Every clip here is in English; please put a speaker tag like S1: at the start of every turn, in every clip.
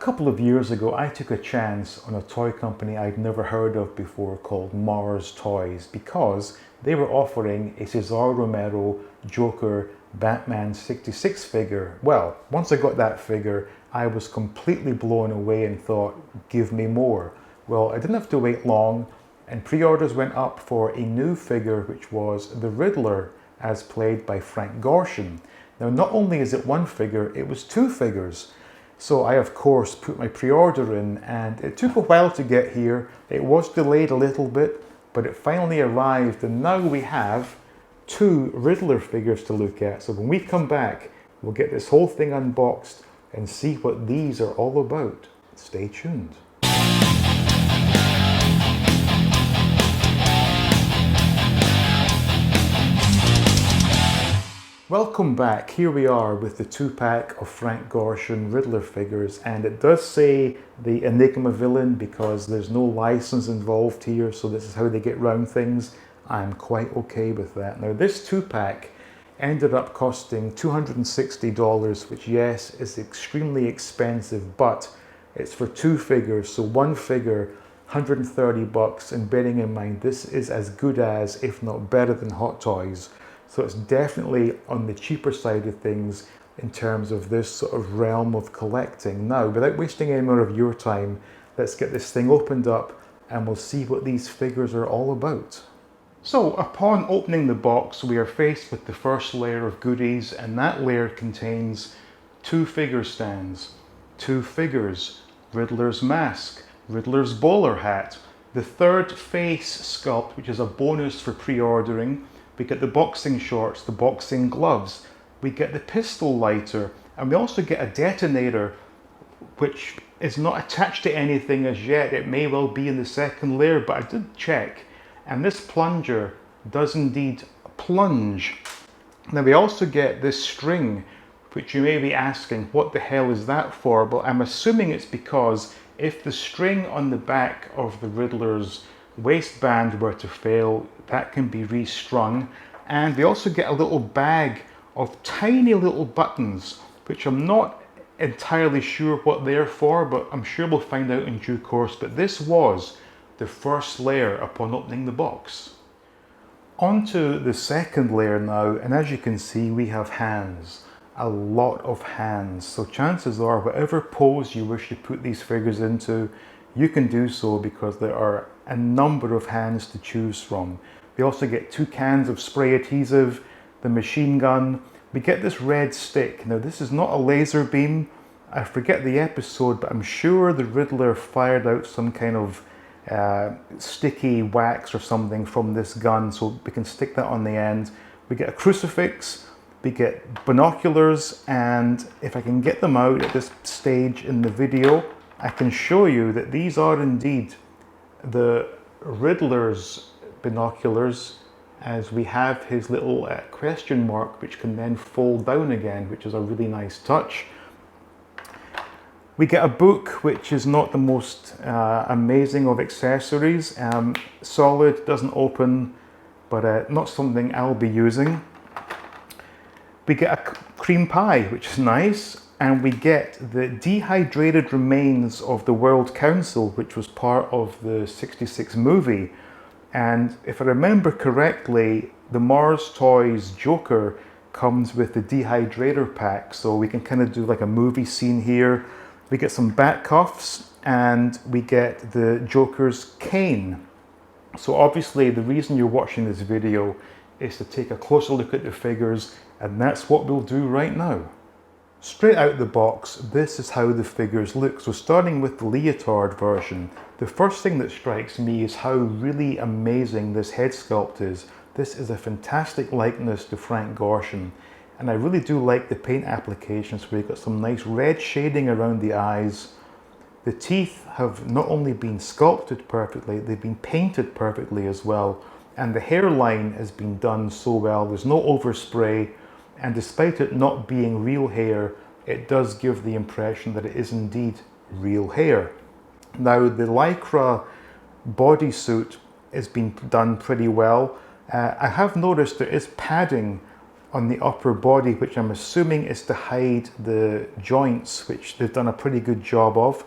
S1: couple of years ago, I took a chance on a toy company I'd never heard of before called M.a.s. Toys because they were offering a Cesar Romero Joker Batman 66 figure. Well, once I got that figure, I was completely blown away and thought, give me more. Well, I didn't have to wait long, and pre-orders went up for a new figure, which was the Riddler, as played by Frank Gorshin. Now, not only is it one figure, it was two figures. So I, of course, put my pre-order in, and it took a while to get here. It was delayed a little bit, but it finally arrived, and now we have two Riddler figures to look at. So when we come back, we'll get this whole thing unboxed and see what these are all about. Stay tuned. Welcome back. Here we are with the 2-pack of Frank Gorshin Riddler figures, and it does say the Enigma villain because there's no license involved here, so this is how they get round things. I'm quite okay with that. Now, this 2-pack ended up costing $260, which, yes, is extremely expensive, but it's for two figures, so one figure, $130, and bearing in mind this is as good as, if not better than, Hot Toys. So it's definitely on the cheaper side of things in terms of this sort of realm of collecting. Now, without wasting any more of your time, let's get this thing opened up and we'll see what these figures are all about. So upon opening the box, we are faced with the first layer of goodies, and that layer contains two figure stands, two figures, Riddler's mask, Riddler's bowler hat, the third face sculpt, which is a bonus for pre-ordering. We get the boxing shorts, the boxing gloves, we get the pistol lighter, and we also get a detonator, which is not attached to anything as yet. It may well be in the second layer, but I did check, and this plunger does indeed plunge. Now we also get this string, which you may be asking, what the hell is that for? Well, I'm assuming it's because if the string on the back of the Riddler's waistband were to fail, that can be restrung. And we also get a little bag of tiny little buttons, which I'm not entirely sure what they're for, but I'm sure we'll find out in due course. But this was the first layer upon opening the box. Onto the second layer now, and as you can see, we have hands. A lot of hands. So chances are, whatever pose you wish to put these figures into, you can do so because there are a number of hands to choose from. We also get two cans of spray adhesive, the machine gun. We get this red stick. Now, this is not a laser beam. I forget the episode, but I'm sure the Riddler fired out some kind of sticky wax or something from this gun, so we can stick that on the end. We get a crucifix, we get binoculars, and if I can get them out at this stage in the video, I can show you that these are indeed the Riddler's binoculars, as we have his little question mark, which can then fold down again, which is a really nice touch. We get a book, which is not the most amazing of accessories. Solid, doesn't open, but not something I'll be using. We get a cream pie, which is nice. And we get the dehydrated remains of the World Council, which was part of the '66 movie. And if I remember correctly, the M.a.s. Toys Joker comes with the dehydrator pack, so we can kind of do like a movie scene here. We get some bat cuffs, and we get the Joker's cane. So obviously the reason you're watching this video is to take a closer look at the figures, and that's what we'll do right now. Straight out the box, this is how the figures look. So starting with the Leotard version, the first thing that strikes me is how really amazing this head sculpt is. This is a fantastic likeness to Frank Gorshin, and I really do like the paint applications where you've got some nice red shading around the eyes. The teeth have not only been sculpted perfectly, they've been painted perfectly as well, and the hairline has been done so well. There's no overspray. And despite it not being real hair, it does give the impression that it is indeed real hair. Now, the Lycra bodysuit has been done pretty well. I have noticed there is padding on the upper body, which I'm assuming is to hide the joints, which they've done a pretty good job of.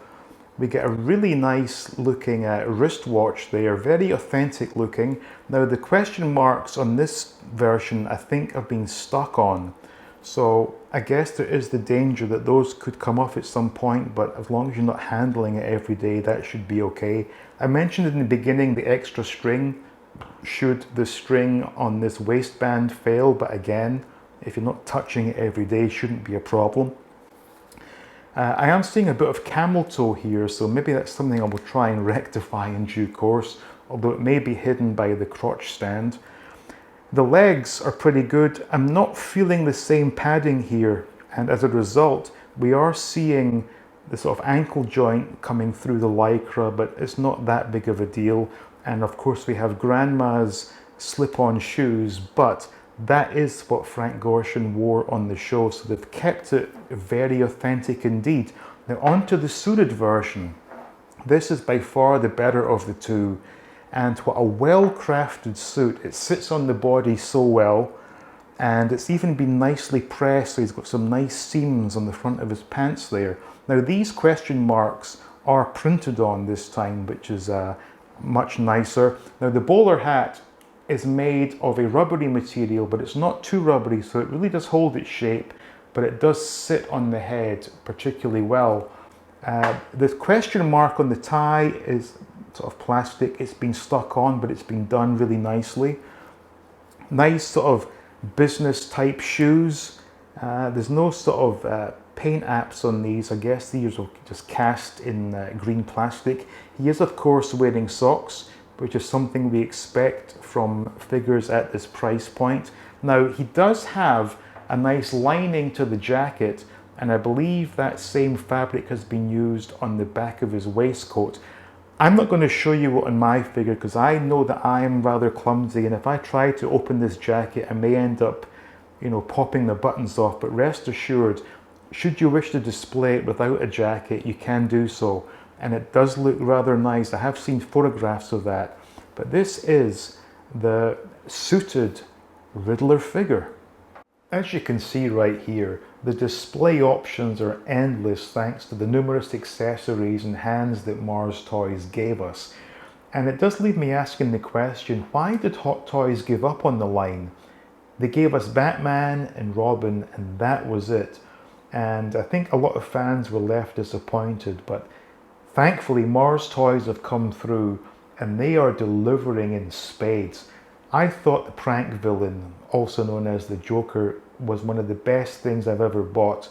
S1: We get a really nice looking wristwatch there, very authentic looking. Now the question marks on this version I think have been stuck on. So I guess there is the danger that those could come off at some point, but as long as you're not handling it every day, that should be okay. I mentioned in the beginning the extra string, should the string on this waistband fail, but again, if you're not touching it every day, it shouldn't be a problem. I am seeing a bit of camel toe here, so maybe that's something I will try and rectify in due course, although it may be hidden by the crotch stand. The legs are pretty good. I'm not feeling the same padding here, and as a result, we are seeing the sort of ankle joint coming through the lycra, but it's not that big of a deal. And of course we have Grandma's slip-on shoes, but that is what Frank Gorshin wore on the show, so they've kept it very authentic indeed. Now on to the suited version. This is by far the better of the two, and what a well-crafted suit. It sits on the body so well, and it's even been nicely pressed, so he's got some nice seams on the front of his pants there. Now these question marks are printed on this time, which is much nicer. Now the bowler hat is made of a rubbery material, but it's not too rubbery, so it really does hold its shape, but it does sit on the head particularly well. The question mark on the tie is sort of plastic. It's been stuck on, but it's been done really nicely. Nice sort of business type shoes. There's no sort of paint apps on these. I guess these are just cast in green plastic. He is of course wearing socks, which is something we expect from figures at this price point. Now he does have a nice lining to the jacket, and I believe that same fabric has been used on the back of his waistcoat. I'm not going to show you on my figure because I know that I am rather clumsy, and if I try to open this jacket I may end up, you know, popping the buttons off. But rest assured, should you wish to display it without a jacket, you can do so, and it does look rather nice. I have seen photographs of that, but this is the suited Riddler figure. As you can see right here, the display options are endless thanks to the numerous accessories and hands that Mars Toys gave us. And it does leave me asking the question, why did Hot Toys give up on the line? They gave us Batman and Robin, and that was it. And I think a lot of fans were left disappointed, but thankfully Mars Toys have come through and they are delivering in spades. I thought the prank villain, also known as the Joker, was one of the best things I've ever bought,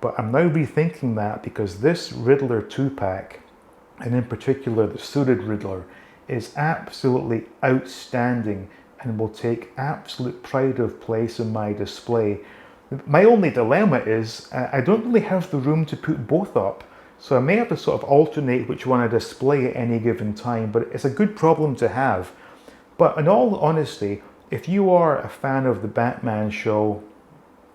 S1: but I'm now rethinking that because this Riddler 2-pack, and in particular the suited Riddler, is absolutely outstanding and will take absolute pride of place in my display. My only dilemma is I don't really have the room to put both up, so I may have to sort of alternate which one I display at any given time, but it's a good problem to have. But in all honesty, if you are a fan of the Batman show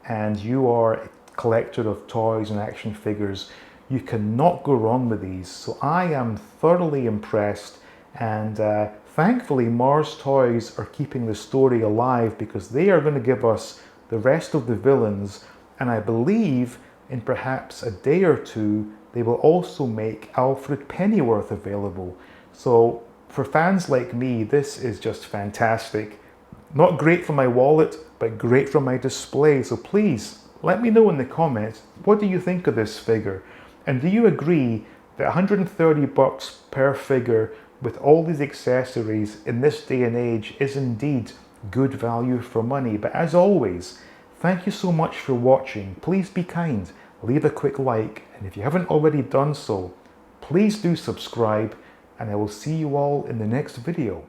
S1: and you are a collector of toys and action figures, you cannot go wrong with these. So I am thoroughly impressed, and thankfully Mars Toys are keeping the story alive because they are going to give us the rest of the villains, and I believe in perhaps a day or two they will also make Alfred Pennyworth available. So for fans like me, this is just fantastic. Not great for my wallet, but great for my display. So please let me know in the comments, what do you think of this figure? And do you agree that 130 bucks per figure with all these accessories in this day and age is indeed good value for money? But as always, thank you so much for watching. Please be kind, leave a quick like, and if you haven't already done so, please do subscribe, and I will see you all in the next video.